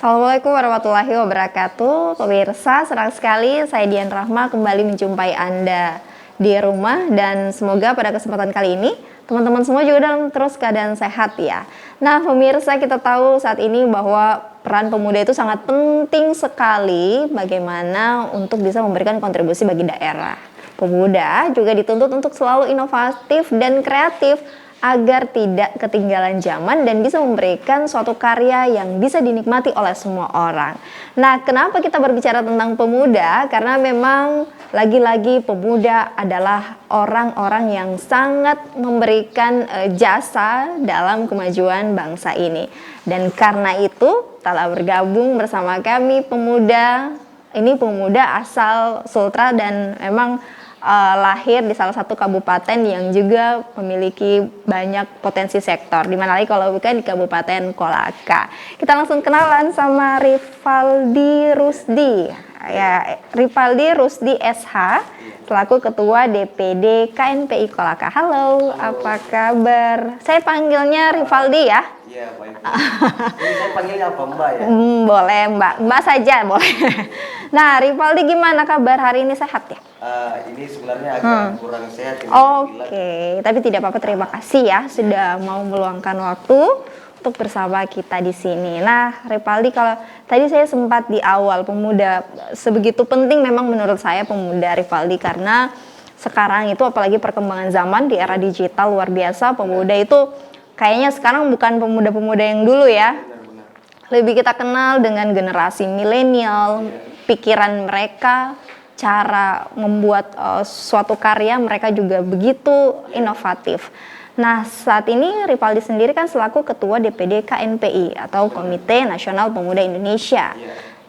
Assalamualaikum warahmatullahi wabarakatuh. Pemirsa, senang sekali saya Dian Rahma kembali menjumpai Anda di rumah dan semoga pada kesempatan kali ini teman-teman semua juga dalam terus keadaan sehat ya. Nah, pemirsa, kita tahu saat ini bahwa peran pemuda itu sangat penting sekali bagaimana untuk bisa memberikan kontribusi bagi daerah. Pemuda juga dituntut untuk selalu inovatif dan kreatif agar tidak ketinggalan zaman dan bisa memberikan suatu karya yang bisa dinikmati oleh semua orang. Nah, kenapa kita berbicara tentang pemuda? Karena memang lagi-lagi pemuda adalah orang-orang yang sangat memberikan jasa dalam kemajuan bangsa ini. Dan karena itu telah bergabung bersama kami pemuda asal Sultra dan memang lahir di salah satu kabupaten yang juga memiliki banyak potensi sektor, di mana lagi kalau bukan di Kabupaten Kolaka. Kita langsung kenalan sama Rivaldi Rusdi. Ya, Rivaldi Rusdi SH selaku Ketua DPD KNPI Kolaka. Halo, apa kabar? Saya panggilnya Rivaldi ya. Iya, baik. Ini saya panggilnya apa, Mbak ya? Boleh Mbak, Mbak saja boleh. Nah, Rivaldi gimana kabar hari ini, sehat ya? Ini sebenarnya agak kurang sehat. Oke, tapi tidak apa-apa. Terima kasih ya sudah mau meluangkan waktu untuk bersama kita di sini. Nah, Rivaldi, kalau tadi saya sempat di awal pemuda sebegitu penting memang menurut saya pemuda, Rivaldi, karena sekarang itu apalagi perkembangan zaman di era digital luar biasa, pemuda itu kayaknya sekarang bukan pemuda-pemuda yang dulu ya. Benar-benar. Lebih kita kenal dengan generasi milenial, pikiran mereka, cara membuat suatu karya mereka juga begitu inovatif. Nah, saat ini Rivaldi sendiri kan selaku Ketua DPD KNPI atau Komite Nasional Pemuda Indonesia.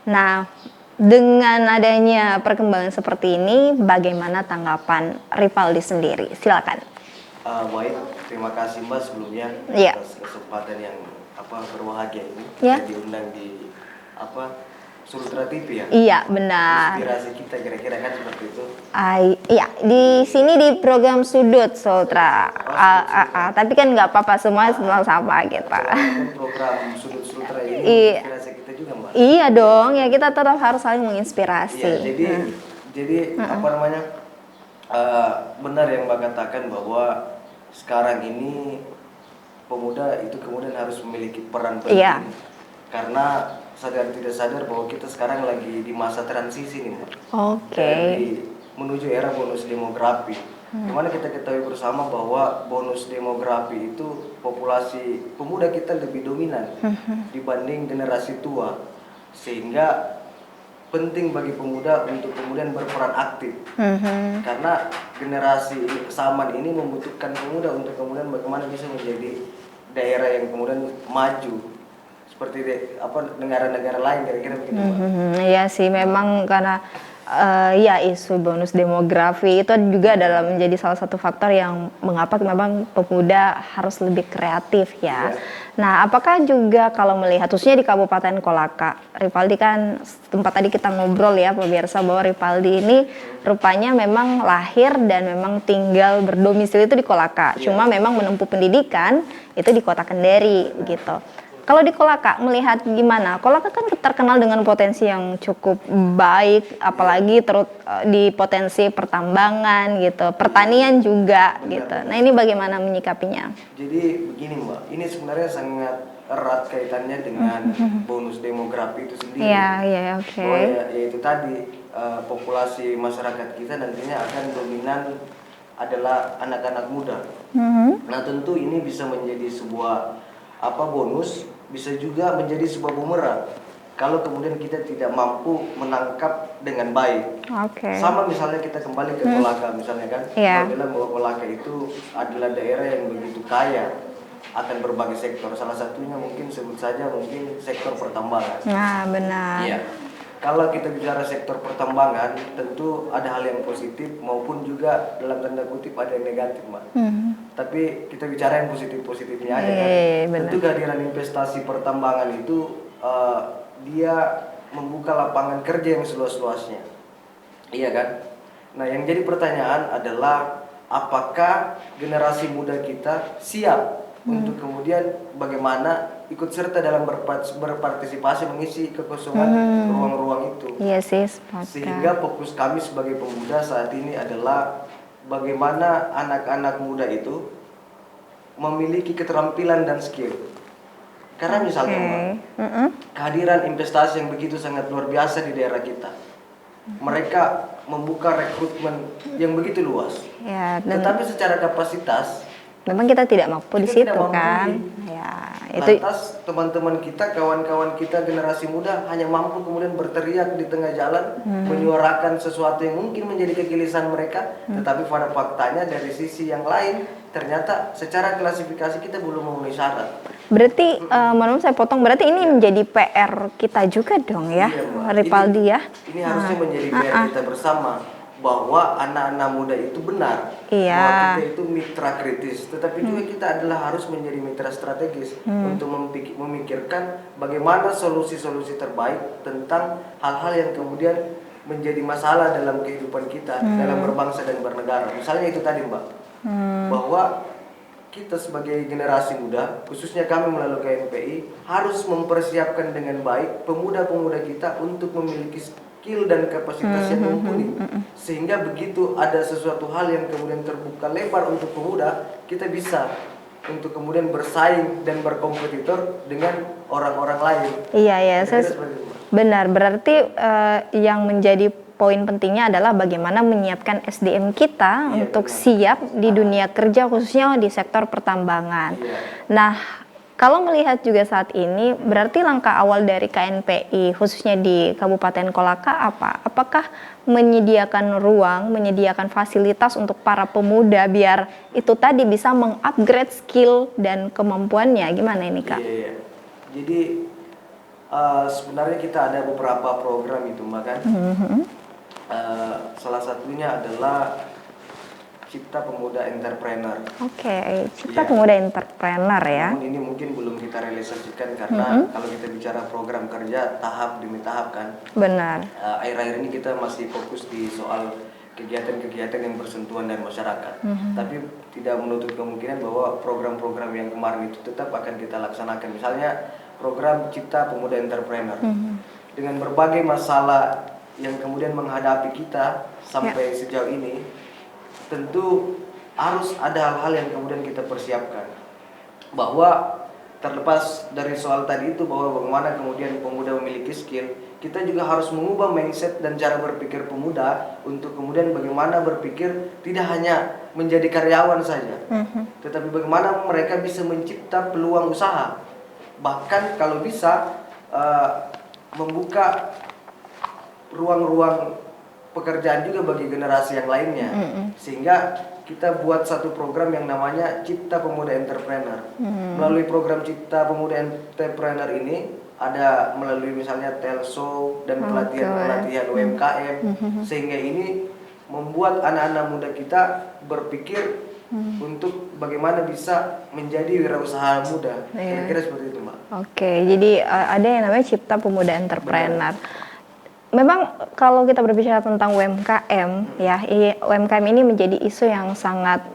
Nah, dengan adanya perkembangan seperti ini, bagaimana tanggapan Rivaldi sendiri? Silakan. Baik, terima kasih Mbak sebelumnya atas kesempatan yang berbahagia ini. Saya diundang di Sultra TV ya. Iya, benar. Inspirasi kita kira-kira kan seperti itu. Iya, di sini di program Sudut Sultra. Tapi kan nggak apa-apa, semua sama gitu. Program Sudut Sultra ini inspirasi kita juga, Mbak. Iya dong, ya kita tetap harus saling menginspirasi. Iya, jadi benar yang Mbak katakan bahwa sekarang ini pemuda itu kemudian harus memiliki peran penting. Iya. Karena sadar tidak sadar bahwa kita sekarang lagi di masa transisi nih, Mbak. Dari menuju era bonus demografi. Dimana kita ketahui bersama bahwa bonus demografi itu populasi pemuda kita lebih dominan dibanding generasi tua. Sehingga penting bagi pemuda untuk kemudian berperan aktif. Karena generasi zaman ini membutuhkan pemuda untuk kemudian bagaimana bisa menjadi daerah yang kemudian maju. Seperti negara-negara lain kira-kira begitu. Iya sih, memang karena isu bonus demografi itu juga adalah menjadi salah satu faktor yang mengapa memang pemuda harus lebih kreatif ya. Nah, apakah juga kalau melihat khususnya di Kabupaten Kolaka, Rivaldi kan tempat tadi kita ngobrol ya pemirsa bahwa Rivaldi ini rupanya memang lahir dan memang tinggal berdomisili itu di Kolaka. Cuma memang menempuh pendidikan itu di Kota Kendari gitu. Kalau di Kolaka melihat gimana? Kolaka kan terkenal dengan potensi yang cukup baik, apalagi di potensi pertambangan gitu, pertanian juga gitu. Nah, ini bagaimana menyikapinya? Jadi begini Mbak, ini sebenarnya sangat erat kaitannya dengan bonus demografi itu sendiri. Iya, oke. Yaitu tadi populasi masyarakat kita nantinya akan dominan adalah anak-anak muda. Nah, tentu ini bisa menjadi sebuah bonus, bisa juga menjadi sebuah bumerang kalau kemudian kita tidak mampu menangkap dengan baik. Sama misalnya kita kembali ke Kolaka misalnya kan, kita bilang bahwa Kolaka itu adalah daerah yang begitu kaya akan berbagai sektor. Salah satunya mungkin sebut saja mungkin sektor pertambangan. Nah, benar. Iya. Kalau kita bicara sektor pertambangan, tentu ada hal yang positif maupun juga dalam tanda kutip ada yang negatif, Mbak. Tapi kita bicara yang positif-positifnya aja kan. Tentu kehadiran investasi pertambangan itu dia membuka lapangan kerja yang seluas-luasnya. Iya kan? Nah, yang jadi pertanyaan adalah apakah generasi muda kita siap untuk kemudian bagaimana ikut serta dalam berpartisipasi mengisi kekosongan ruang-ruang itu. Iya sih, sepakat. Sehingga fokus kami sebagai pemuda saat ini adalah bagaimana anak-anak muda itu memiliki keterampilan dan skill. Karena misalnya kehadiran investasi yang begitu sangat luar biasa di daerah kita, mereka membuka rekrutmen yang begitu luas. Ya, dan tetapi secara kapasitas memang kita tidak mampu di situ kan. ini. Ya, itu Lantas teman-teman kita, kawan-kawan kita generasi muda hanya mampu kemudian berteriak di tengah jalan, menyuarakan sesuatu yang mungkin menjadi kegelisahan mereka, tetapi pada faktanya dari sisi yang lain ternyata secara klasifikasi kita belum memenuhi syarat. berarti menurut saya potong, berarti ini menjadi PR kita juga dong ya, Iya, Mbak. Ripaldi ya. Ini harusnya menjadi PR kita bersama, bahwa anak-anak muda itu benar, Iya. bahwa kita itu mitra kritis, tetapi juga kita adalah harus menjadi mitra strategis untuk memikirkan bagaimana solusi-solusi terbaik tentang hal-hal yang kemudian menjadi masalah dalam kehidupan kita, dalam berbangsa dan bernegara. Misalnya itu tadi Mbak, bahwa kita sebagai generasi muda, khususnya kami melalui KNPI, harus mempersiapkan dengan baik pemuda-pemuda kita untuk memiliki skill dan kapasitas yang mumpuni, sehingga begitu ada sesuatu hal yang kemudian terbuka lebar untuk pemuda, kita bisa untuk kemudian bersaing dan berkompetitor dengan orang-orang lain. Iya ya, benar. Berarti yang menjadi poin pentingnya adalah bagaimana menyiapkan SDM kita untuk siap di dunia kerja, khususnya di sektor pertambangan. Nah, kalau melihat juga saat ini, berarti langkah awal dari KNPI khususnya di Kabupaten Kolaka apa? Apakah menyediakan ruang, menyediakan fasilitas untuk para pemuda biar itu tadi bisa mengupgrade skill dan kemampuannya? Gimana ini Kak? Iya. Jadi sebenarnya kita ada beberapa program itu Mbak kan. Salah satunya adalah Cipta Pemuda Entrepreneur. Oke, Cipta Pemuda Entrepreneur ya. Namun ini mungkin belum kita realisasikan karena kalau kita bicara program kerja tahap demi tahap kan. Benar. Akhir-akhir ini kita masih fokus di soal kegiatan-kegiatan yang bersentuhan dengan masyarakat. Tapi tidak menutup kemungkinan bahwa program-program yang kemarin itu tetap akan kita laksanakan. Misalnya program Cipta Pemuda Entrepreneur. Dengan berbagai masalah yang kemudian menghadapi kita sampai sejauh ini, tentu harus ada hal-hal yang kemudian kita persiapkan. Bahwa terlepas dari soal tadi itu, bahwa bagaimana kemudian pemuda memiliki skill, kita juga harus mengubah mindset dan cara berpikir pemuda untuk kemudian bagaimana berpikir tidak hanya menjadi karyawan saja, tetapi bagaimana mereka bisa mencipta peluang usaha. Bahkan kalau bisa membuka ruang-ruang pekerjaan juga bagi generasi yang lainnya, sehingga kita buat satu program yang namanya Cipta Pemuda Entrepreneur. Melalui program Cipta Pemuda Entrepreneur ini ada melalui misalnya Telso dan pelatihan UMKM, sehingga ini membuat anak-anak muda kita berpikir untuk bagaimana bisa menjadi wirausaha muda. Kira-kira seperti itu Mbak. Oke, jadi ada yang namanya Cipta Pemuda Entrepreneur. Memang kalau kita berbicara tentang UMKM ya, UMKM ini menjadi isu yang sangat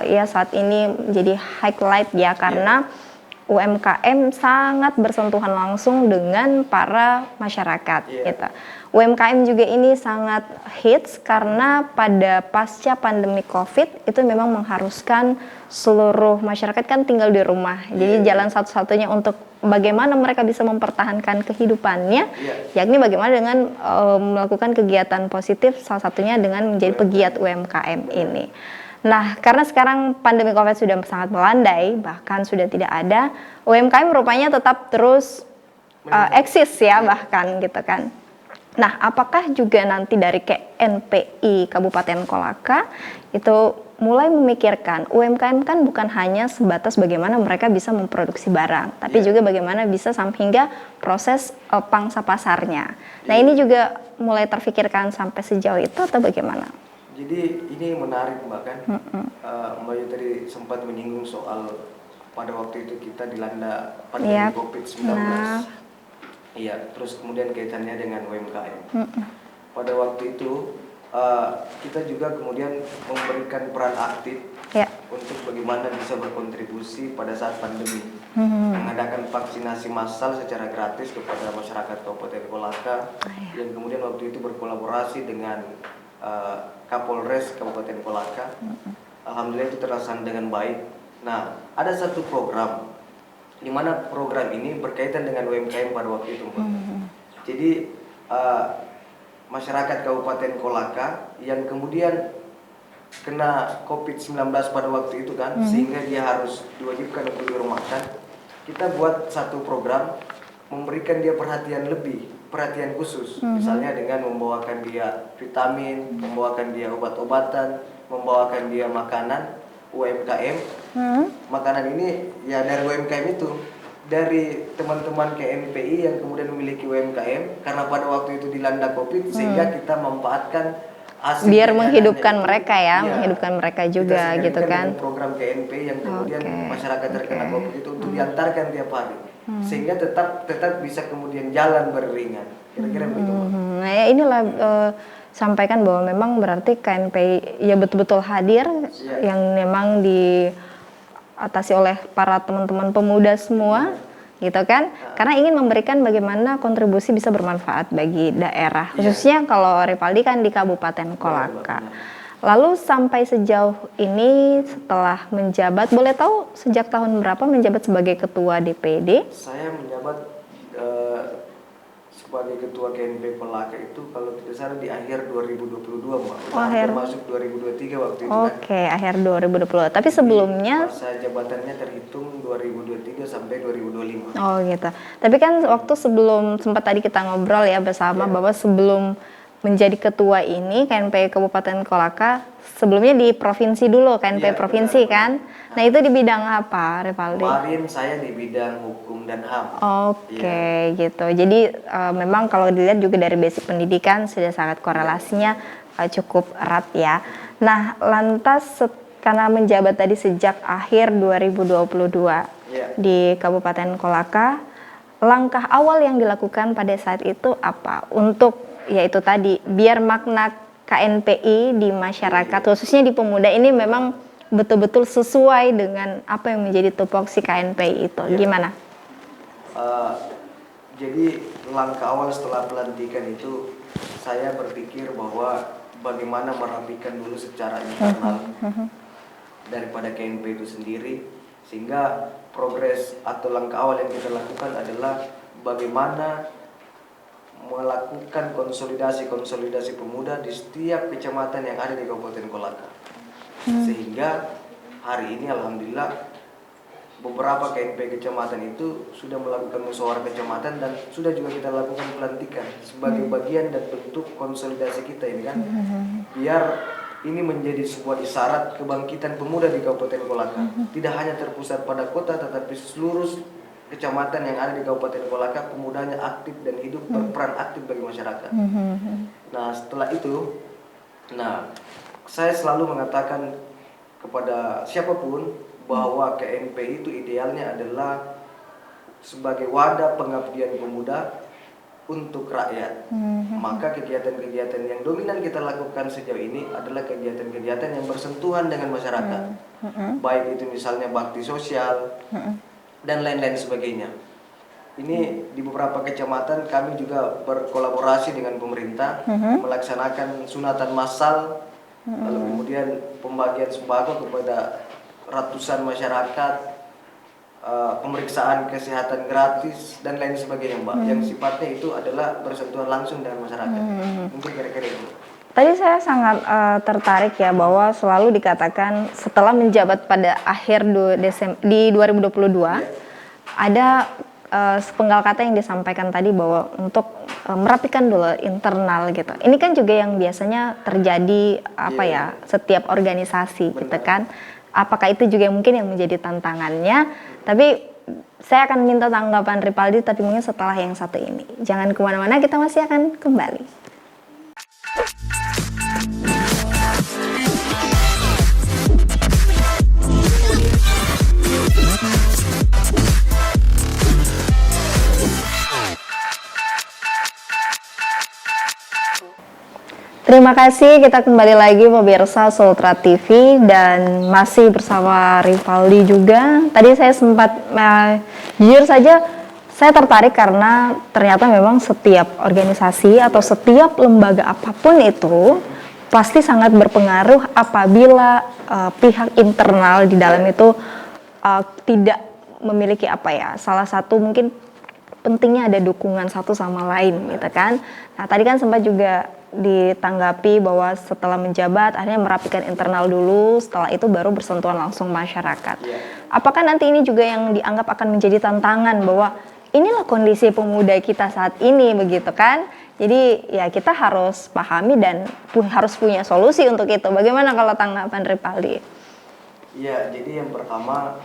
ya saat ini menjadi highlight ya, karena UMKM sangat bersentuhan langsung dengan para masyarakat gitu. UMKM juga ini sangat hits karena pada pasca pandemi COVID itu memang mengharuskan seluruh masyarakat kan tinggal di rumah. Jadi jalan satu-satunya untuk bagaimana mereka bisa mempertahankan kehidupannya, yakni bagaimana dengan melakukan kegiatan positif, salah satunya dengan menjadi pegiat UMKM ini. Nah, karena sekarang pandemi COVID sudah sangat melandai, bahkan sudah tidak ada, UMKM rupanya tetap terus eksis ya bahkan gitu kan. Nah, apakah juga nanti dari KNPI Kabupaten Kolaka itu mulai memikirkan UMKM kan bukan hanya sebatas bagaimana mereka bisa memproduksi barang, tapi juga bagaimana bisa hingga proses pangsa pasarnya. Nah, ini juga mulai terfikirkan sampai sejauh itu atau bagaimana? Jadi ini menarik Mbak kan, Mbak Yu tadi sempat menyinggung soal pada waktu itu kita dilanda pandemi COVID-19. Iya, terus kemudian kaitannya dengan UMKM. Pada waktu itu kita juga kemudian memberikan peran aktif untuk bagaimana bisa berkontribusi pada saat pandemi, mengadakan vaksinasi massal secara gratis kepada masyarakat Kabupaten Kolaka, yang kemudian waktu itu berkolaborasi dengan Kapolres Kabupaten Kolaka. Alhamdulillah itu terlaksana dengan baik. Nah, ada satu program di mana program ini berkaitan dengan UMKM pada waktu itu, Mbak. Jadi masyarakat Kabupaten Kolaka yang kemudian kena COVID-19 pada waktu itu kan, sehingga dia harus diwajibkan untuk dirumahkan. Kita buat satu program memberikan dia perhatian khusus, misalnya dengan membawakan dia vitamin, membawakan dia obat-obatan, membawakan dia makanan UMKM. Makanan ini ya dari UMKM itu, dari teman-teman KNPI yang kemudian memiliki UMKM, karena pada waktu itu dilanda COVID, sehingga kita memanfaatkan hasil biar menghidupkan itu, mereka ya, iya, menghidupkan mereka juga gitu kan. Program KNPI yang kemudian masyarakat terkena COVID itu untuk diantarkan tiap hari, sehingga tetap bisa kemudian jalan beriringan. Kira-kira begitu. Nah ya inilah sampaikan bahwa memang berarti KNPI ya betul-betul hadir, yang memang diatasi oleh para teman-teman pemuda semua, gitu kan, karena ingin memberikan bagaimana kontribusi bisa bermanfaat bagi daerah, khususnya kalau Rivaldi kan di Kabupaten Kolaka. Lalu sampai sejauh ini setelah menjabat, boleh tahu sejak tahun berapa menjabat sebagai Ketua DPD? Saya menjabat sebagai Ketua KNP Kolaka itu kalau tidak salah di akhir 2022, Mbak. Termasuk 2023 waktu itu kan. Oke, akhir 2020. Tapi sebelumnya masa jabatannya terhitung 2023 sampai 2025. Oh gitu. Tapi kan waktu sebelum sempat tadi kita ngobrol ya bersama bahwa sebelum menjadi ketua ini KNP Kabupaten Kolaka sebelumnya di provinsi dulu, KNP provinsi kan. Nah itu di bidang apa, Rivaldi? Kemarin saya di bidang hukum dan HAM. Oke, gitu. Jadi memang kalau dilihat juga dari basic pendidikan sudah sangat korelasinya cukup erat ya. Nah lantas karena menjabat tadi sejak akhir 2022 di Kabupaten Kolaka, langkah awal yang dilakukan pada saat itu apa? Untuk yaitu tadi biar makna KNPI di masyarakat khususnya di pemuda ini memang betul-betul sesuai dengan apa yang menjadi tupoksi KNPI itu. Gimana? Jadi langkah awal setelah pelantikan itu saya berpikir bahwa bagaimana merapikan dulu secara internal daripada KNP itu sendiri, sehingga progres atau langkah awal yang kita lakukan adalah bagaimana melakukan konsolidasi pemuda di setiap kecamatan yang ada di Kabupaten Kolaka. Sehingga hari ini alhamdulillah beberapa KNP kecamatan itu sudah melakukan musyawarah kecamatan dan sudah juga kita lakukan pelantikan sebagai bagian dan bentuk konsolidasi kita ini kan. Biar ini menjadi sebuah isyarat kebangkitan pemuda di Kabupaten Kolaka. Tidak hanya terpusat pada kota, tetapi seluruh kecamatan yang ada di Kabupaten Kolaka pemudanya aktif dan hidup berperan aktif bagi masyarakat. Nah setelah itu, saya selalu mengatakan kepada siapapun bahwa KNP itu idealnya adalah sebagai wadah pengabdian pemuda untuk rakyat. Maka kegiatan-kegiatan yang dominan kita lakukan sejauh ini adalah kegiatan-kegiatan yang bersentuhan dengan masyarakat. Baik itu misalnya bakti sosial dan lain-lain sebagainya. Ini di beberapa kecamatan kami juga berkolaborasi dengan pemerintah melaksanakan sunatan massal, lalu kemudian pembagian sembako kepada ratusan masyarakat, pemeriksaan kesehatan gratis dan lain sebagainya, Mbak. Yang sifatnya itu adalah bersentuhan langsung dengan masyarakat. Mungkin kira-kira itu. Tadi saya sangat tertarik ya bahwa selalu dikatakan setelah menjabat pada akhir di 2022 ada sepenggal kata yang disampaikan tadi bahwa untuk merapikan dulu internal gitu. Ini kan juga yang biasanya terjadi setiap organisasi gitu kan. Apakah itu juga mungkin yang menjadi tantangannya? Tapi saya akan minta tanggapan Rivaldi tapi mungkin setelah yang satu ini. Jangan kemana-mana, kita masih akan kembali. Terima kasih, kita kembali lagi pemirsa Sultra TV dan masih bersama Rivaldi juga. Tadi saya sempat, jujur saja saya tertarik karena ternyata memang setiap organisasi atau setiap lembaga apapun itu pasti sangat berpengaruh apabila pihak internal di dalam itu tidak memiliki salah satu mungkin pentingnya ada dukungan satu sama lain gitu kan. Nah tadi kan sempat juga ditanggapi bahwa setelah menjabat akhirnya merapikan internal dulu, setelah itu baru bersentuhan langsung masyarakat. Apakah nanti ini juga yang dianggap akan menjadi tantangan bahwa inilah kondisi pemuda kita saat ini begitu kan? Jadi ya kita harus pahami dan harus punya solusi untuk itu. Bagaimana kalau tanggapan Rivaldi? Iya, jadi yang pertama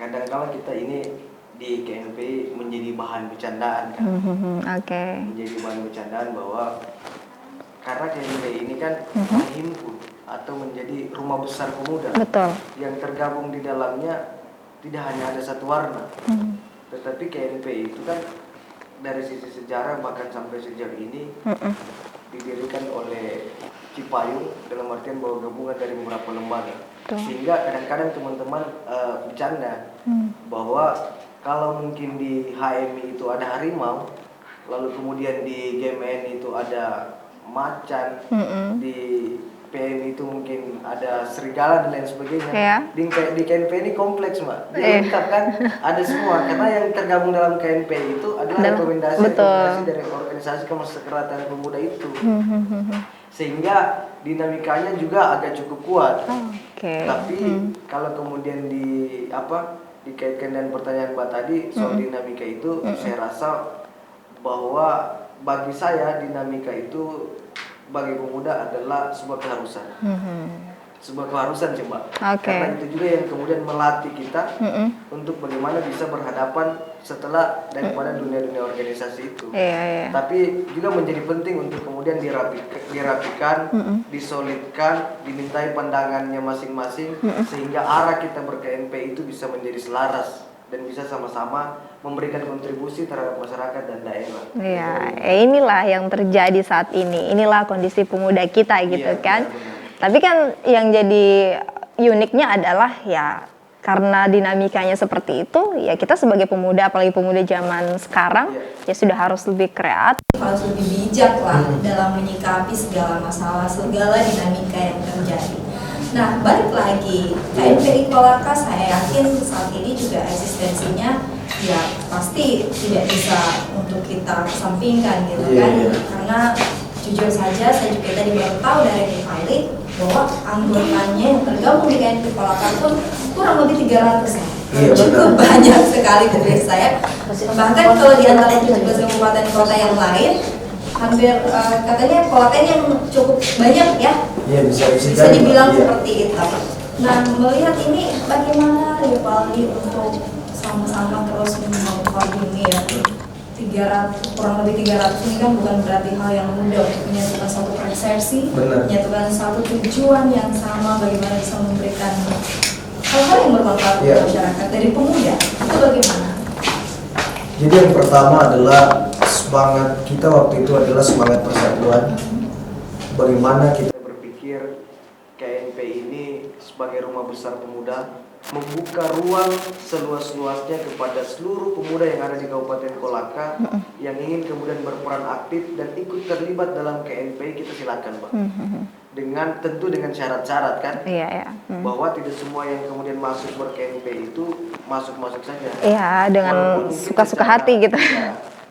kadang-kala kita ini di KNP menjadi bahan bercandaan kan. Menjadi bahan bercandaan bahwa karena KNP ini kan menghimpun atau menjadi rumah besar pemuda. Betul. Yang tergabung di dalamnya tidak hanya ada satu warna. Tetapi KNP itu kan dari sisi sejarah bahkan sampai sejauh ini didirikan oleh Cipayung dalam artian bahwa gabungan dari beberapa lembaga. Sehingga kadang-kadang teman-teman bercanda bahwa kalau mungkin di HMI itu ada harimau, lalu kemudian di GMN itu ada macan, di PM itu mungkin ada serigala dan lain sebagainya. Di KNP ini kompleks, Mbak. Lengkap kan? Ada semua karena yang tergabung dalam KNP itu adalah rekomendasi dari organisasi kemasyarakatan pemuda itu. Sehingga dinamikanya juga agak cukup kuat. Tapi kalau kemudian dikaitkan dengan pertanyaan Mbak tadi soal dinamika itu, saya rasa bahwa bagi saya dinamika itu bagi pemuda adalah sebuah keharusan. Sebuah keharusan sih Mbak. Karena itu juga yang kemudian melatih kita untuk bagaimana bisa berhadapan setelah daripada dunia-dunia organisasi itu. Tapi juga menjadi penting untuk kemudian dirapikan, disolidkan, dimintai pandangannya masing-masing sehingga arah kita ber-KNP itu bisa menjadi selaras dan bisa sama-sama memberikan kontribusi terhadap masyarakat dan daerah. Inilah yang terjadi saat ini. Inilah kondisi pemuda kita gitu kan. Benar. Tapi kan yang jadi uniknya adalah ya karena dinamikanya seperti itu, ya kita sebagai pemuda, apalagi pemuda zaman sekarang, ya sudah harus lebih kreatif, harus lebih bijak lah dalam menyikapi segala masalah, segala dinamika yang terjadi. Nah, balik lagi, KNPI Kolaka saya yakin saat ini juga eksistensinya ya pasti tidak bisa untuk kita kesampingkan gitu kan. Karena jujur saja saya juga tadi baru tahu dari Rivaldi bahwa anggotanya yang tergabung di KNPI Kolaka pun kurang lebih 300 ya. Cukup banyak sekali menurut saya. Bahkan kalau di antara 17 kabupaten kota yang lain hampir katanya Kolaka ini yang cukup banyak ya. Bisa dibilang seperti itu. Nah, melihat ini bagaimana Rivaldi untuk sama-sama terus membangun ini ya. Kurang lebih 300 ini kan bukan berarti hal yang mudah untuk menyatukan satu persepsi, menyatukan satu tujuan yang sama, bagaimana bisa memberikan hal-hal yang bermanfaat untuk masyarakat dari pemuda. Itu bagaimana? Jadi yang pertama adalah semangat kita waktu itu adalah semangat persatuan. Bagaimana kita berpikir KNP ini sebagai rumah besar pemuda, membuka ruang seluas-luasnya kepada seluruh pemuda yang ada di Kabupaten Kolaka yang ingin kemudian berperan aktif dan ikut terlibat dalam KNP, kita silakan Pak. Tentu dengan syarat-syarat kan, bahwa tidak semua yang kemudian masuk ber-KNP itu masuk-masuk saja. Dengan suka-suka hati gitu.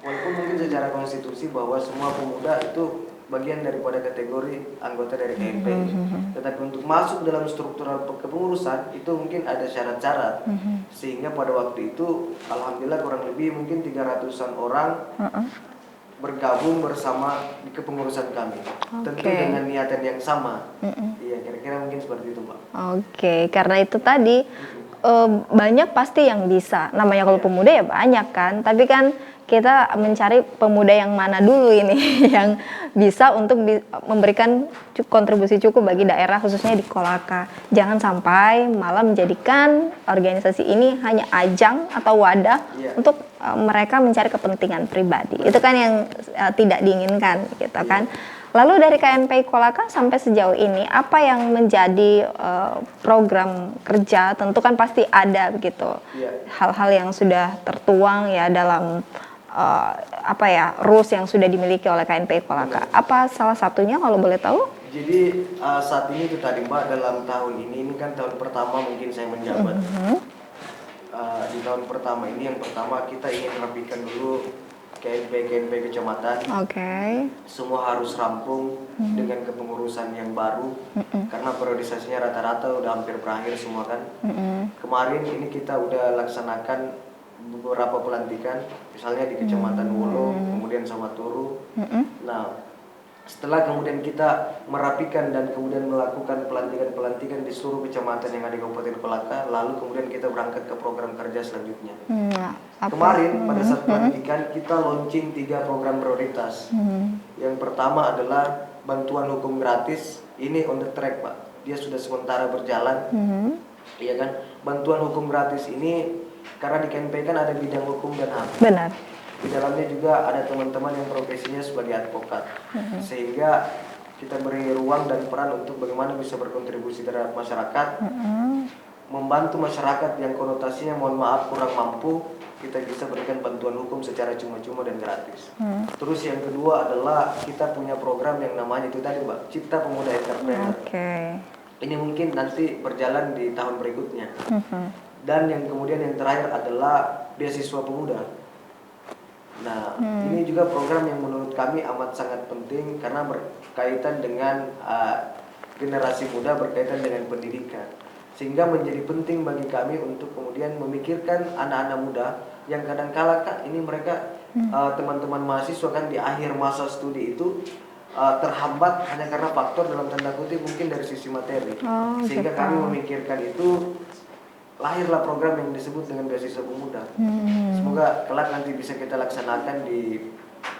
Walaupun mungkin secara konstitusi bahwa semua pemuda itu bagian daripada kategori anggota dari KNP. Tetapi untuk masuk dalam struktural kepengurusan itu mungkin ada syarat-syarat. Sehingga pada waktu itu alhamdulillah kurang lebih mungkin 300-an orang bergabung bersama di kepengurusan kami. Tentu dengan niatan yang sama. Iya, kira-kira mungkin seperti itu, Pak. Karena itu tadi banyak pasti yang bisa. Namanya kalau pemuda ya banyak kan, tapi kan kita mencari pemuda yang mana dulu ini yang bisa untuk memberikan kontribusi cukup bagi daerah khususnya di Kolaka. Jangan sampai malah menjadikan organisasi ini hanya ajang atau wadah untuk mereka mencari kepentingan pribadi. Itu kan yang tidak diinginkan gitu kan. Lalu dari KNPI Kolaka sampai sejauh ini, apa yang menjadi program kerja? Tentu kan pasti ada begitu, hal-hal yang sudah tertuang ya dalam rules yang sudah dimiliki oleh KNPI Kolaka. Apa salah satunya kalau boleh tahu? Jadi saat ini itu tadi Mbak, dalam tahun ini kan tahun pertama mungkin saya menjabat. Di tahun pertama ini, yang pertama kita ingin merapikan dulu KNPI kecamatan. Semua harus rampung dengan kepengurusan yang baru, karena periodisasinya rata-rata udah hampir berakhir semua kan. Kemarin ini kita udah laksanakan beberapa pelantikan, misalnya di Kecamatan Wolo, kemudian sama Turu. Nah, setelah kemudian kita merapikan dan kemudian melakukan pelantikan-pelantikan di seluruh kecamatan yang ada di Kabupaten Kolaka, lalu kemudian kita berangkat ke program kerja selanjutnya. Kemarin pada saat pelantikan kita launching 3 program prioritas. Yang pertama adalah bantuan hukum gratis. Ini on the track Pak, dia sudah sementara berjalan. Iya kan, bantuan hukum gratis ini karena di KNPI kan ada bidang hukum dan HAM. Benar. Di dalamnya juga ada teman-teman yang profesinya sebagai advokat, sehingga kita beri ruang dan peran untuk bagaimana bisa berkontribusi terhadap masyarakat, membantu masyarakat yang konotasinya mohon maaf kurang mampu, kita bisa berikan bantuan hukum secara cuma-cuma dan gratis. Terus yang kedua adalah kita punya program yang namanya itu tadi Mbak, Cipta Pemuda Entrepreneur. Ini mungkin nanti berjalan di tahun berikutnya. Dan yang kemudian yang terakhir adalah beasiswa pemuda. Nah, ini juga program yang menurut kami amat sangat penting karena berkaitan dengan generasi muda, berkaitan dengan pendidikan. Sehingga menjadi penting bagi kami untuk kemudian memikirkan anak-anak muda yang kadang-kala kan ini mereka teman-teman mahasiswa kan di akhir masa studi itu terhambat hanya karena faktor dalam tanda kutip mungkin dari sisi materi. Sehingga kami memikirkan itu, lahirlah program yang disebut dengan beasiswa pemuda. Semoga kelak nanti bisa kita laksanakan di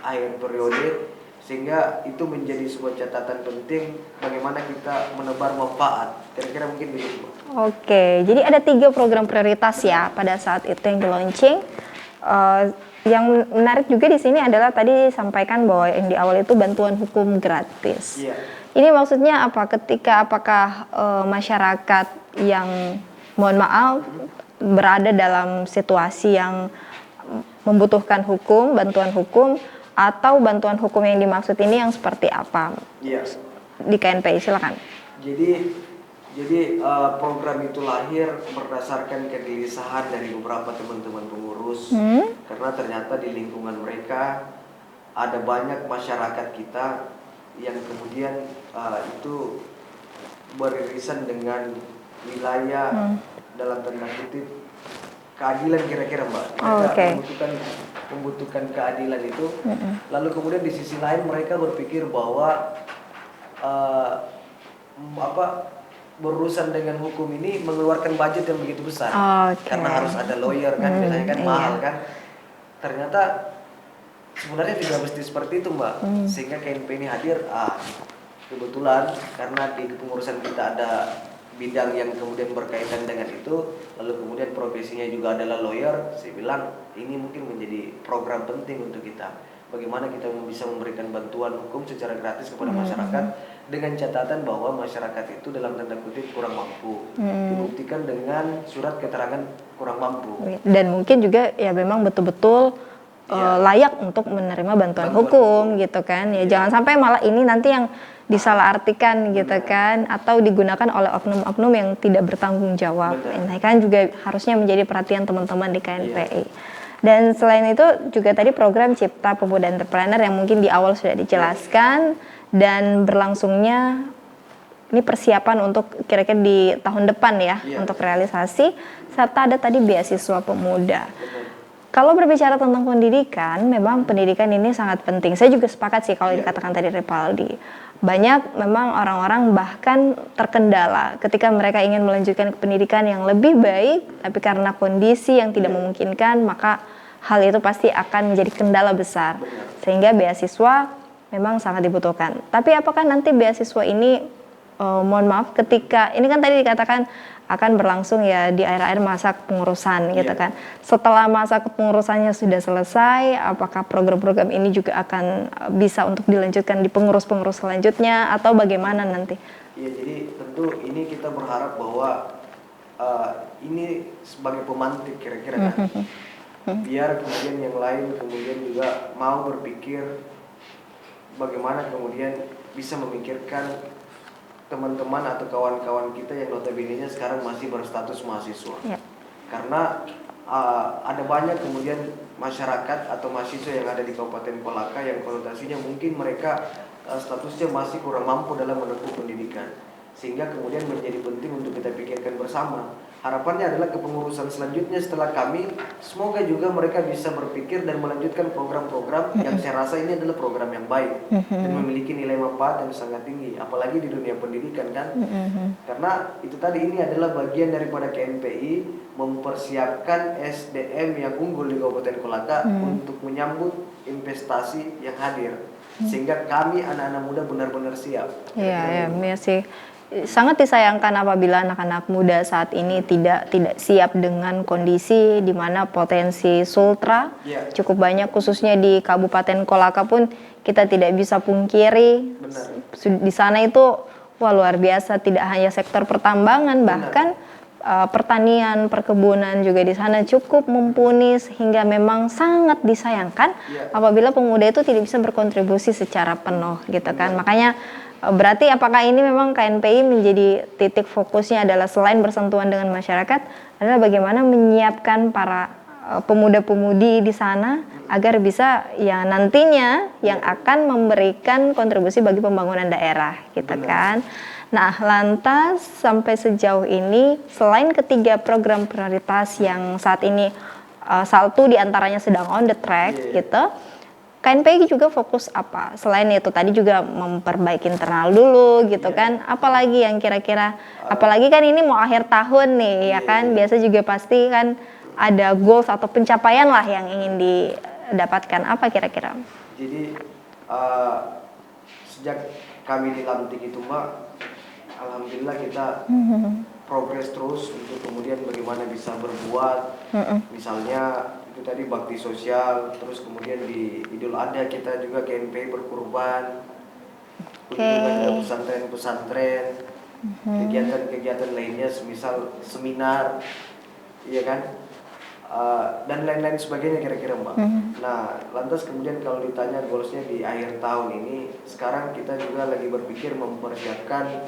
akhir periode, sehingga itu menjadi sebuah catatan penting bagaimana kita menebar manfaat. Kira-kira mungkin begitu. Jadi ada 3 program prioritas ya pada saat itu yang di-launching. Yang menarik juga di sini adalah tadi disampaikan bahwa yang di awal itu bantuan hukum gratis. Ini maksudnya apa? Apakah masyarakat yang mohon maaf berada dalam situasi yang membutuhkan hukum, bantuan hukum, atau bantuan hukum yang dimaksud ini yang seperti apa? Di KNPI silakan. Jadi program itu lahir berdasarkan kegelisahan dari beberapa teman-teman pengurus, karena ternyata di lingkungan mereka ada banyak masyarakat kita yang kemudian itu beririsan dengan wilayah dalam tanda kutip keadilan, kira-kira Mbak. Mereka membutuhkan keadilan itu. Lalu kemudian di sisi lain mereka berpikir bahwa berurusan dengan hukum ini mengeluarkan budget yang begitu besar. Karena harus ada lawyer kan, biasanya kan mahal kan. Ternyata sebenarnya tidak mesti seperti itu Mbak. Sehingga KNPI ini hadir, kebetulan karena di kepengurusan kita ada bidang yang kemudian berkaitan dengan itu, lalu kemudian profesinya juga adalah lawyer. Saya bilang ini mungkin menjadi program penting untuk kita. Bagaimana kita bisa memberikan bantuan hukum secara gratis kepada masyarakat, dengan catatan bahwa masyarakat itu dalam tanda kutip kurang mampu, dibuktikan dengan surat keterangan kurang mampu. Dan mungkin juga ya memang betul-betul layak untuk menerima bantuan hukum gitu kan. Jangan sampai malah ini nanti yang disalahartikan gitu kan, atau digunakan oleh oknum-oknum yang tidak bertanggung jawab. Ini kan juga harusnya menjadi perhatian teman-teman di KNPI. Dan selain itu juga tadi program Cipta Pemuda Entrepreneur yang mungkin di awal sudah dijelaskan, dan berlangsungnya ini persiapan untuk kira-kira di tahun depan ya, untuk realisasi, serta ada tadi beasiswa pemuda. Kalau berbicara tentang pendidikan, memang pendidikan ini sangat penting. Saya juga sepakat sih kalau dikatakan tadi Ripaldi. Banyak memang orang-orang bahkan terkendala ketika mereka ingin melanjutkan ke pendidikan yang lebih baik, tapi karena kondisi yang tidak memungkinkan, maka hal itu pasti akan menjadi kendala besar. Sehingga beasiswa memang sangat dibutuhkan. Tapi apakah nanti beasiswa ini mohon maaf, ketika ini kan tadi dikatakan akan berlangsung ya di akhir-akhir masa kepengurusan gitu kan. Setelah masa kepengurusannya sudah selesai, apakah program-program ini juga akan bisa untuk dilanjutkan di pengurus-pengurus selanjutnya atau bagaimana nanti? Iya, jadi tentu ini kita berharap bahwa ini sebagai pemantik kira-kira kan. Biar kemudian yang lain kemudian juga mau berpikir bagaimana kemudian bisa memikirkan teman-teman atau kawan-kawan kita yang notabene-nya sekarang masih berstatus mahasiswa. Karena ada banyak kemudian masyarakat atau mahasiswa yang ada di Kabupaten Kolaka yang konotasinya mungkin mereka statusnya masih kurang mampu dalam menempuh pendidikan, sehingga kemudian menjadi penting untuk kita pikirkan bersama. Harapannya adalah kepengurusan selanjutnya setelah kami, semoga juga mereka bisa berpikir dan melanjutkan program-program yang saya rasa ini adalah program yang baik dan memiliki nilai manfaat yang sangat tinggi, apalagi di dunia pendidikan kan. Karena itu tadi, ini adalah bagian daripada KNPI mempersiapkan SDM yang unggul di Kabupaten Kolaka untuk menyambut investasi yang hadir, sehingga kami anak-anak muda benar-benar siap. Iya sih. Sangat disayangkan apabila anak-anak muda saat ini tidak siap dengan kondisi di mana potensi Sultra cukup banyak, khususnya di Kabupaten Kolaka pun kita tidak bisa pungkiri. Di sana itu luar biasa, tidak hanya sektor pertambangan, bahkan pertanian, perkebunan juga di sana cukup mumpuni, sehingga memang sangat disayangkan apabila pemuda itu tidak bisa berkontribusi secara penuh gitu kan. Makanya berarti apakah ini memang KNPI menjadi titik fokusnya adalah selain bersentuhan dengan masyarakat adalah bagaimana menyiapkan para pemuda-pemudi di sana agar bisa ya nantinya yang akan memberikan kontribusi bagi pembangunan daerah gitu kan. Nah, lantas sampai sejauh ini selain ketiga program prioritas yang saat ini satu diantaranya sedang on the track gitu, KNPI juga fokus apa? Selain itu tadi juga memperbaiki internal dulu gitu kan. Apalagi yang kira-kira, apalagi kan ini mau akhir tahun nih ya kan. Biasa juga pasti kan ada goals atau pencapaian lah yang ingin didapatkan. Apa kira-kira? Jadi sejak kami dilantik itu Mbak, alhamdulillah kita progres terus untuk kemudian bagaimana bisa berbuat. Misalnya itu tadi bakti sosial, terus kemudian di Idul Adha kita juga KNPI berkurban, kunjungan ke pesantren-pesantren, kegiatan-kegiatan lainnya semisal seminar, iya kan, dan lain-lain sebagainya kira-kira Mbak. Nah, lantas kemudian kalau ditanya goalsnya di akhir tahun ini, sekarang kita juga lagi berpikir mempersiapkan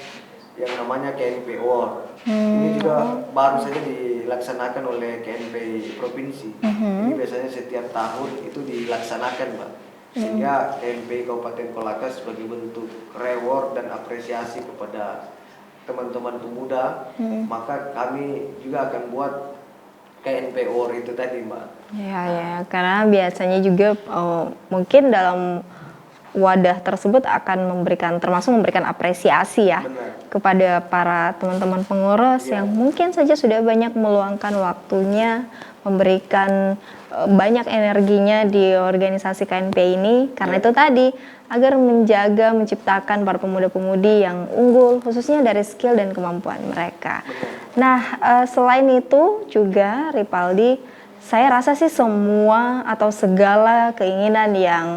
yang namanya KNP Award. Ini juga baru saja dilaksanakan oleh KNPI Provinsi. Ini biasanya setiap tahun itu dilaksanakan Mbak. Sehingga KNPI Kabupaten Kolaka sebagai bentuk reward dan apresiasi kepada teman-teman pemuda, maka kami juga akan buat KNP Award itu tadi Mbak. Ya, karena biasanya juga mungkin dalam wadah tersebut akan memberikan apresiasi ya kepada para teman-teman pengurus yang mungkin saja sudah banyak meluangkan waktunya, memberikan banyak energinya di organisasi KNPI ini, karena itu tadi agar menjaga, menciptakan para pemuda-pemudi yang unggul khususnya dari skill dan kemampuan mereka. Nah, selain itu juga Ripaldi, saya rasa sih semua atau segala keinginan yang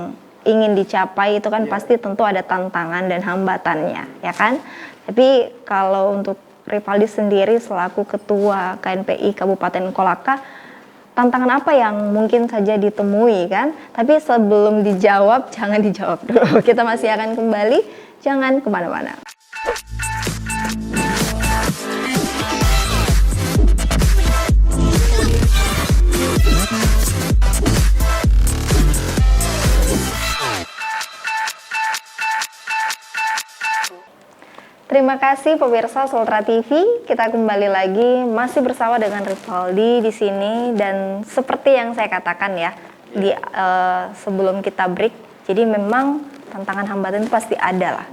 ingin dicapai itu kan pasti tentu ada tantangan dan hambatannya, ya kan? Tapi kalau untuk Ripaldi sendiri selaku Ketua KNPI Kabupaten Kolaka, tantangan apa yang mungkin saja ditemui kan? Tapi sebelum dijawab, jangan dijawab dulu. Kita masih akan kembali, jangan kemana-mana. Terima kasih pemirsa Sultra TV. Kita kembali lagi masih bersama dengan Ripaldi di sini, dan seperti yang saya katakan ya di sebelum kita break. Jadi memang tantangan hambatan itu pasti ada lah.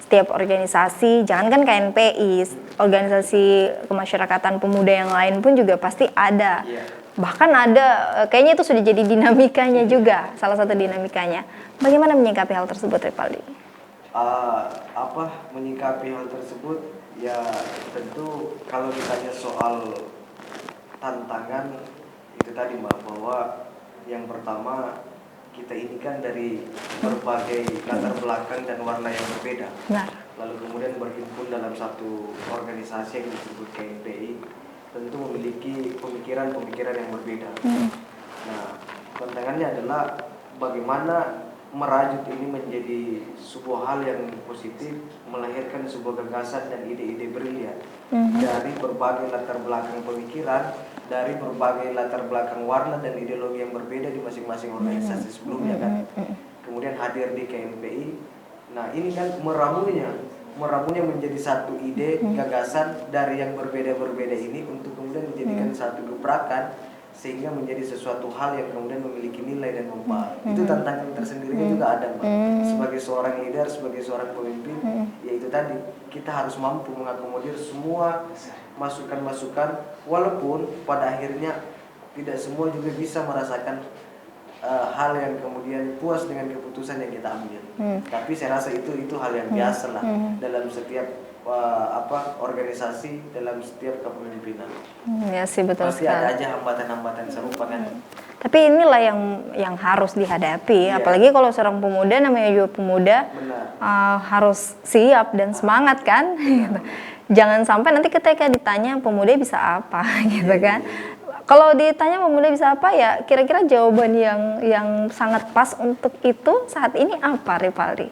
Setiap organisasi, jangankan KNPI, organisasi kemasyarakatan pemuda yang lain pun juga pasti ada. Bahkan ada, kayaknya itu sudah jadi dinamikanya juga, salah satu dinamikanya. Bagaimana menyikapi hal tersebut, Ripaldi? menyikapi hal tersebut ya tentu kalau ditanya soal tantangan itu tadi Mbak, bahwa yang pertama kita ini kan dari berbagai latar belakang dan warna yang berbeda. Nah. Lalu kemudian berhimpun dalam satu organisasi yang disebut KNPI, tentu memiliki pemikiran-pemikiran yang berbeda. Nah, tantangannya adalah bagaimana merajut ini menjadi sebuah hal yang positif, melahirkan sebuah gagasan dan ide-ide brilian dari berbagai latar belakang pemikiran, dari berbagai latar belakang warna dan ideologi yang berbeda di masing-masing organisasi sebelumnya kan. Kemudian hadir di KNPI. Nah, ini kan meramunya menjadi satu ide, gagasan dari yang berbeda-berbeda ini untuk kemudian menjadikan satu gebrakan sehingga menjadi sesuatu hal yang kemudian memiliki nilai dan manfaat. Itu tantangan tersendirinya juga ada Mbak. Sebagai seorang leader, sebagai seorang pemimpin, yaitu tadi kita harus mampu mengakomodir semua masukan-masukan, walaupun pada akhirnya tidak semua juga bisa merasakan hal yang kemudian puas dengan keputusan yang kita ambil. Tapi saya rasa itu hal yang biasa lah dalam setiap organisasi, dalam setiap kepemimpinan. Ya sih, betul pasti sekali. ada aja hambatan-hambatan serupa kan. Tapi inilah yang harus dihadapi, apalagi kalau seorang pemuda, namanya juga pemuda, harus siap dan semangat kan. Gitu. Jangan sampai nanti ketika ditanya pemuda bisa apa, gitu kan. Kalau ditanya pemuda bisa apa, ya kira-kira jawaban yang sangat pas untuk itu saat ini apa, Rivaldi?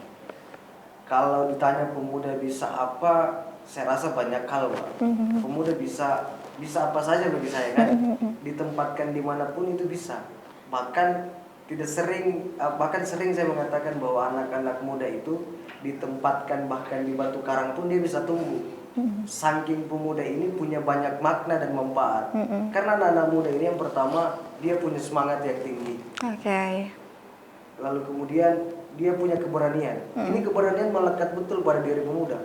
Kalau ditanya pemuda bisa apa, saya rasa banyak hal, Pak. Pemuda bisa apa saja bagi saya kan. Ditempatkan dimanapun itu bisa. Bahkan sering saya mengatakan bahwa anak-anak muda itu ditempatkan bahkan di batu karang pun dia bisa tumbuh. Saking pemuda ini punya banyak makna dan manfaat. Karena anak-anak muda ini yang pertama dia punya semangat yang tinggi. Lalu kemudian dia punya keberanian. Ini keberanian melekat betul pada diri pemuda.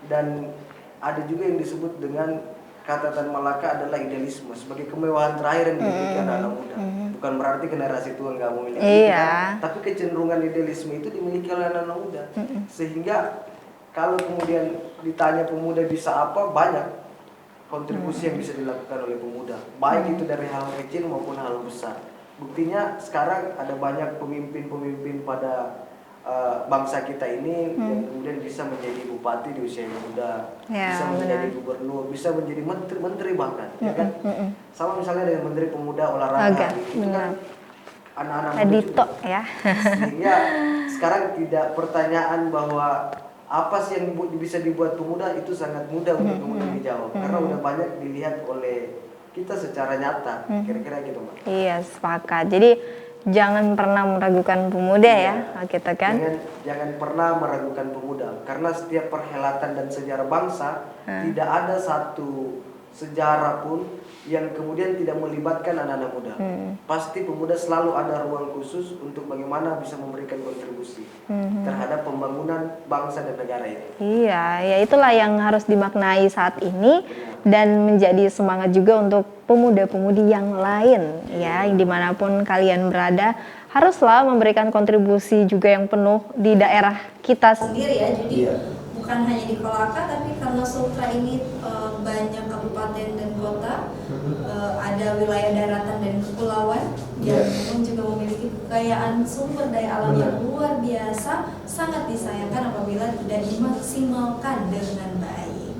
Dan ada juga yang disebut dengan kata Tan Malaka adalah idealisme sebagai kemewahan terakhir yang dimiliki anak-anak muda. Bukan berarti generasi tua nggak memiliki itu kan, tapi kecenderungan idealisme itu dimiliki oleh anak-anak muda. Sehingga kalau kemudian ditanya pemuda bisa apa, banyak kontribusi yang bisa dilakukan oleh pemuda, baik itu dari hal kecil maupun hal besar. Buktinya sekarang ada banyak pemimpin-pemimpin pada bangsa kita ini yang kemudian bisa menjadi bupati di usia yang muda, bisa menjadi gubernur, bisa menjadi menteri bahkan, ya kan? Sama misalnya dengan Menteri Pemuda Olahraga, itu kan anak-anak muda juga. Ya. Sehingga sekarang tidak pertanyaan bahwa apa sih yang bisa dibuat pemuda, itu sangat mudah untuk kemudian dijawab karena udah banyak dilihat oleh kita secara nyata, kira-kira gitu Mbak. Iya, sepakat. Jadi jangan pernah meragukan pemuda ya, kita kan. Jangan pernah meragukan pemuda, karena setiap perhelatan dan sejarah bangsa tidak ada satu sejarah pun yang kemudian tidak melibatkan anak-anak muda. Pasti pemuda selalu ada ruang khusus untuk bagaimana bisa memberikan kontribusi terhadap pembangunan bangsa dan negara ini. Iya, ya itulah yang harus dimaknai saat ini. Dan menjadi semangat juga untuk pemuda-pemudi yang lain ya, dimanapun kalian berada, haruslah memberikan kontribusi juga yang penuh di daerah kita sendiri ya. Jadi bukan hanya di Kolaka, tapi karena Sultra ini banyak kabupaten dan kota, ada wilayah daratan dan kepulauan yang juga memiliki kekayaan sumber daya alam yang luar biasa, sangat disayangkan apabila tidak dimaksimalkan dengan baik.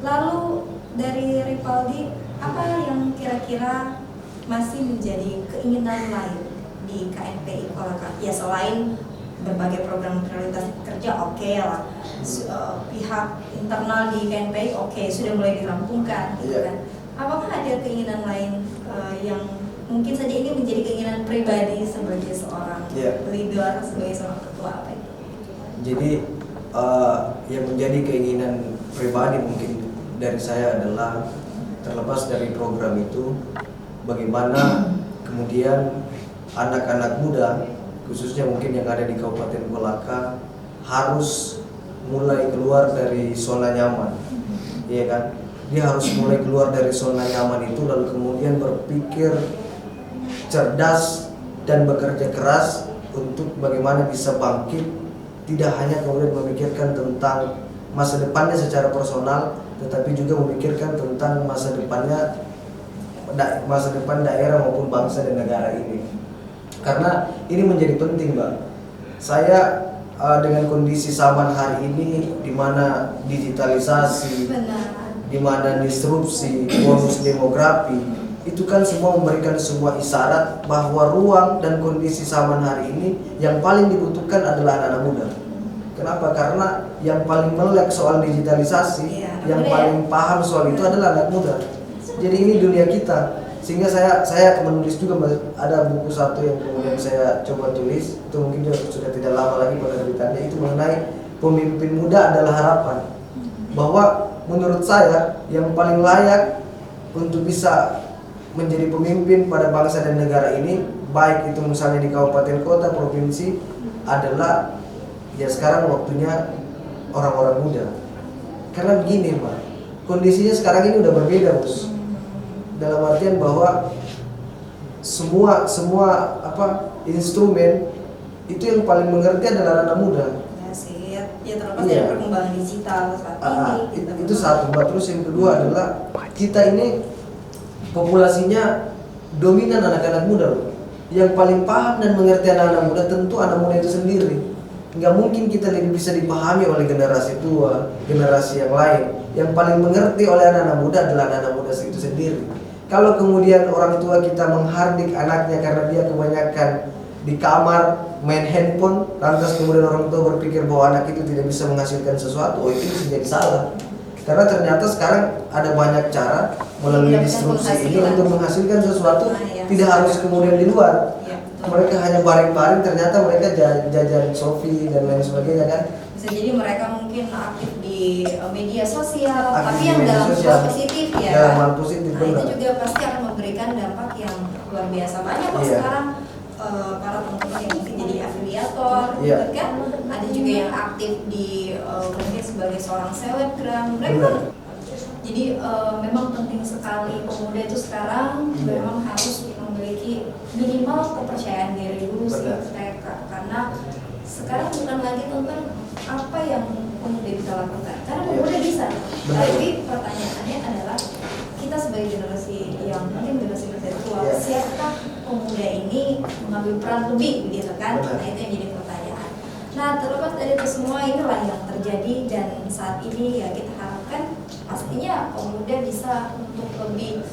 Lalu dari Rivaldi, apa yang kira-kira masih menjadi keinginan lain di KNPI Kolaka? Ya selain berbagai program prioritas kerja lah, pihak internal di KNPI sudah mulai dirampungkan, gitu kan? Apakah ada keinginan lain yang mungkin saja ini menjadi keinginan pribadi sebagai seorang leader, sebagai seorang ketua apa itu? Jadi yang menjadi keinginan pribadi mungkin dari saya adalah, terlepas dari program itu, bagaimana kemudian anak-anak muda khususnya mungkin yang ada di Kabupaten Kolaka harus mulai keluar dari zona nyaman, iya kan? Dia harus mulai keluar dari zona nyaman itu, lalu kemudian berpikir cerdas dan bekerja keras untuk bagaimana bisa bangkit tidak hanya kemudian memikirkan tentang masa depannya secara personal, tetapi juga memikirkan tentang masa depan daerah maupun bangsa dan negara ini. Karena ini menjadi penting, Mbak. Saya dengan kondisi zaman hari ini, di mana digitalisasi, di mana disrupsi, bonus demografi, itu kan semua memberikan sebuah isyarat bahwa ruang dan kondisi zaman hari ini yang paling dibutuhkan adalah anak-anak muda. Kenapa? Karena yang paling melek soal digitalisasi, yang paling paham soal itu adalah anak muda. Jadi ini dunia kita. Sehingga saya menulis juga, ada buku satu yang kemudian saya coba tulis, itu mungkin sudah tidak lama lagi penerbitannya, itu mengenai pemimpin muda adalah harapan. Bahwa menurut saya yang paling layak untuk bisa menjadi pemimpin pada bangsa dan negara ini, baik itu misalnya di kabupaten, kota, provinsi, adalah ya sekarang waktunya orang-orang muda. Karena begini, Pak, kondisinya sekarang ini udah berbeda, Bos. Dalam artian bahwa semua instrumen itu yang paling mengerti adalah anak muda. Ya sih, ya terlepas dari perkembangan digital saat ini. Itu satu, Mbak. Terus yang kedua adalah kita ini populasinya dominan anak-anak muda, loh. Yang paling paham dan mengerti anak-anak muda tentu anak muda itu sendiri. Nggak mungkin kita lebih bisa dipahami oleh generasi tua, generasi yang lain. Yang paling mengerti oleh anak-anak muda adalah anak-anak muda itu sendiri. Kalau kemudian orang tua kita menghardik anaknya karena dia kebanyakan di kamar main handphone, lantas kemudian orang tua berpikir bahwa anak itu tidak bisa menghasilkan sesuatu, itu bisa jadi salah. Karena ternyata sekarang ada banyak cara melalui disrupsi ini untuk menghasilkan sesuatu, tidak harus kemudian di luar. Mereka hanya baring-baring, ternyata mereka jajan Shopee dan lain sebagainya kan. Bisa jadi mereka mungkin aktif di media sosial, tapi yang dalam hal positif ya. Dalam hal positif, nah, itu juga pasti akan memberikan dampak yang luar biasa. Banyak kok sekarang para teman-teman yang mungkin jadi afiliator, gitu kan. Ada juga yang aktif di mungkin sebagai seorang selebgram. Mereka jadi memang penting sekali pemuda itu sekarang memang harus memiliki minimal kepercayaan diri dulu sih mereka, karena sekarang bukan lagi tentang apa yang pemuda bisa lakukan, karena pemuda bisa. Tapi pertanyaannya adalah kita sebagai generasi yang mungkin generasi tua, siapakah pemuda ini mengambil peran lebih begitu kan? Nah itu yang jadi pertanyaan. Nah terlepas dari itu semua, inilah yang terjadi dan saat ini ya kita harapkan pastinya pemuda bisa untuk lebih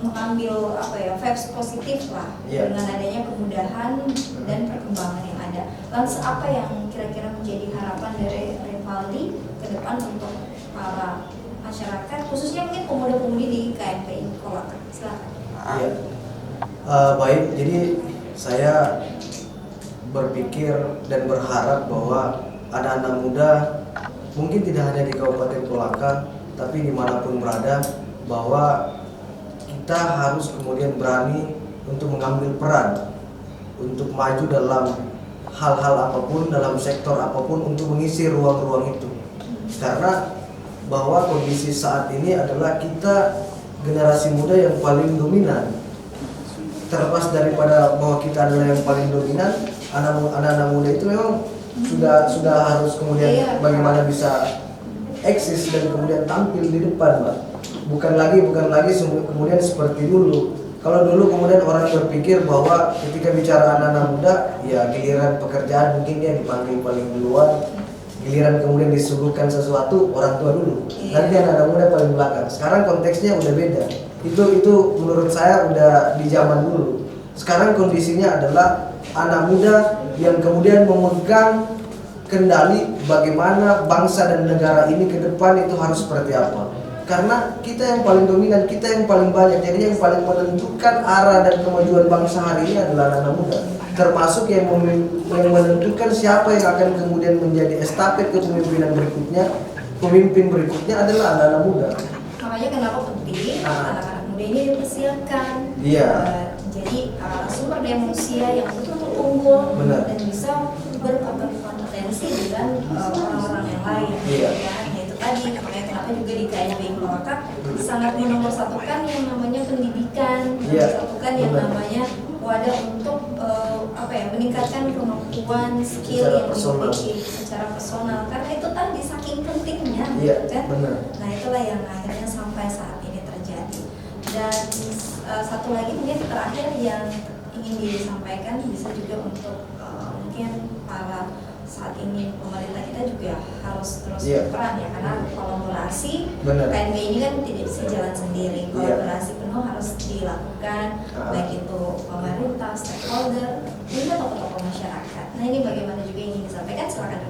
mengambil vibes positif lah dengan adanya kemudahan dan perkembangan yang ada. Lantas apa yang kira-kira menjadi harapan dari Rivaldi ke depan untuk para masyarakat, khususnya mungkin pemuda-pemudi di KMPI Kolaka? Silakan. Iya, baik. Jadi saya berpikir dan berharap bahwa anak-anak muda mungkin tidak hanya di Kabupaten Kolaka, tapi dimanapun berada, bahwa kita harus kemudian berani untuk mengambil peran untuk maju dalam hal-hal apapun, dalam sektor apapun, untuk mengisi ruang-ruang itu. Karena bahwa kondisi saat ini adalah kita generasi muda yang paling dominan. Terlepas daripada bahwa kita adalah yang paling dominan, anak-anak muda itu memang sudah harus kemudian bagaimana bisa eksis dan kemudian tampil di depan, Mbak. Bukan lagi kemudian seperti dulu. Kalau dulu kemudian orang berpikir bahwa ketika bicara anak-anak muda, ya giliran pekerjaan mungkin dia dipanggil paling duluan, giliran kemudian disuguhkan sesuatu orang tua dulu, nanti anak-anak muda paling belakang. Sekarang konteksnya udah beda. Itu menurut saya udah di zaman dulu. Sekarang kondisinya adalah anak muda yang kemudian memegang kendali bagaimana bangsa dan negara ini ke depan itu harus seperti apa. Karena kita yang paling dominan, kita yang paling banyak, jadi yang paling menentukan arah dan kemajuan bangsa hari ini adalah anak-anak muda. Termasuk yang menentukan siapa yang akan kemudian menjadi estafet kepemimpinan berikutnya, pemimpin berikutnya adalah anak-anak muda. Makanya kenapa penting anak-anak muda ini dipersiapkan. Jadi sumber daya manusia yang betul-betul unggul dan bisa berkompetensi dengan orang-orang yang lain. Itu tadi, makanya kenapa juga di KMPI Kolaka sangat menomorsatukan yang namanya pendidikan, menomorsatukan yang namanya wadah untuk meningkatkan meningkatkan kemampuan skill Secara yang personal. dimiliki secara personal, karena itu tadi saking pentingnya, Iya, kan? benar. Nah itulah yang akhirnya sampai saat ini terjadi. Dan satu lagi mungkin terakhir yang ingin disampaikan bisa juga untuk mungkin para saat ini pemerintah kita juga harus terus berperan ya, karena kolaborasi KNP ini kan tidak bisa jalan sendiri, kolaborasi penuh harus dilakukan, baik itu pemerintah, stakeholder, hingga tokoh-tokoh masyarakat. Nah ini bagaimana juga ingin disampaikan, silakan.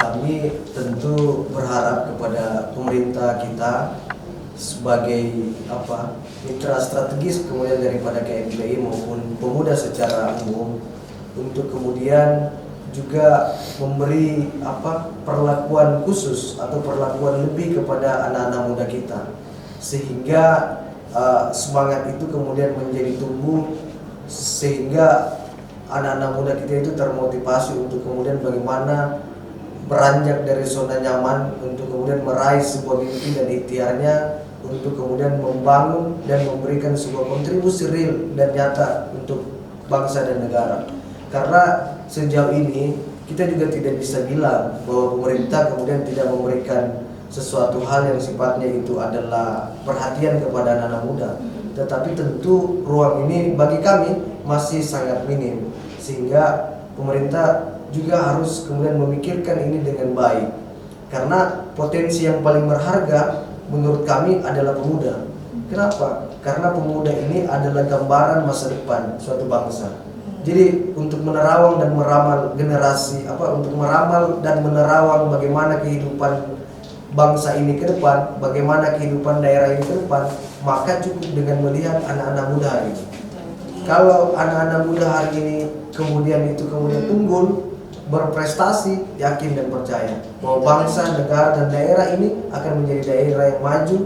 Kami tentu berharap kepada pemerintah kita sebagai mitra strategis kemudian daripada KMPI maupun pemuda secara umum, untuk kemudian juga memberi perlakuan khusus atau perlakuan lebih kepada anak-anak muda kita, sehingga semangat itu kemudian menjadi tumbuh, sehingga anak-anak muda kita itu termotivasi untuk kemudian bagaimana beranjak dari zona nyaman untuk kemudian meraih sebuah mimpi dan ikhtiarnya untuk kemudian membangun dan memberikan sebuah kontribusi real dan nyata untuk bangsa dan negara. Karena sejauh ini kita juga tidak bisa bilang bahwa pemerintah kemudian tidak memberikan sesuatu hal yang sifatnya itu adalah perhatian kepada anak-anak muda. Tetapi tentu ruang ini bagi kami masih sangat minim, sehingga pemerintah juga harus kemudian memikirkan ini dengan baik. Karena potensi yang paling berharga menurut kami adalah pemuda. Kenapa? Karena pemuda ini adalah gambaran masa depan suatu bangsa. Jadi untuk menerawang dan meramal generasi, untuk meramal dan menerawang bagaimana kehidupan bangsa ini ke depan, bagaimana kehidupan daerah ini ke depan, maka cukup dengan melihat anak-anak muda hari ini. Kalau anak-anak muda hari ini kemudian unggul, berprestasi, yakin dan percaya bahwa bangsa, negara, dan daerah ini akan menjadi daerah yang maju,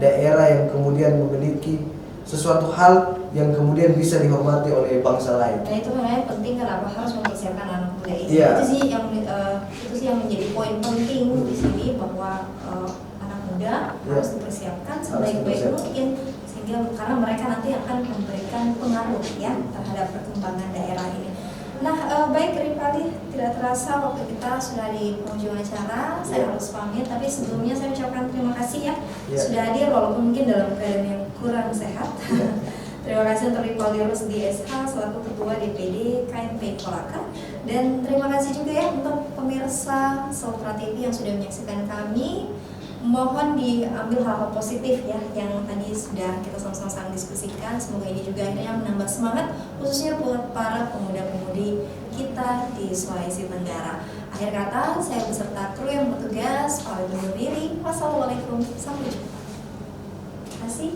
daerah yang kemudian memiliki sesuatu hal yang kemudian bisa dihormati oleh bangsa lain. Nah itu makanya penting kenapa harus mempersiapkan anak muda ini. Yeah. Itu sih yang menjadi poin penting di sini, bahwa anak muda harus dipersiapkan sebaik-baik mungkin, sehingga karena mereka nanti akan memberikan pengaruh ya terhadap perkembangan daerah ini. Nah baik Rifali, tidak terasa waktu kita sudah di penghujung acara. Saya harus pamit, tapi sebelumnya saya ucapkan terima kasih ya sudah hadir walaupun mungkin dalam keadaan yang kurang sehat. Terima kasih untuk Rifali Rusdi SH selaku Ketua DPD KNP Kolaka, dan terima kasih juga ya untuk pemirsa Sultra TV yang sudah menyaksikan kami. Mohon diambil hal-hal positif ya yang tadi sudah kita sama-sama diskusikan. Semoga ini juga akhirnya menambah semangat khususnya buat para pemuda-pemudi kita di Sulawesi Tenggara. Akhir kata, saya beserta kru yang bertugas pamit undur diri. Wassalamualaikum, sampai jumpa. Terima kasih.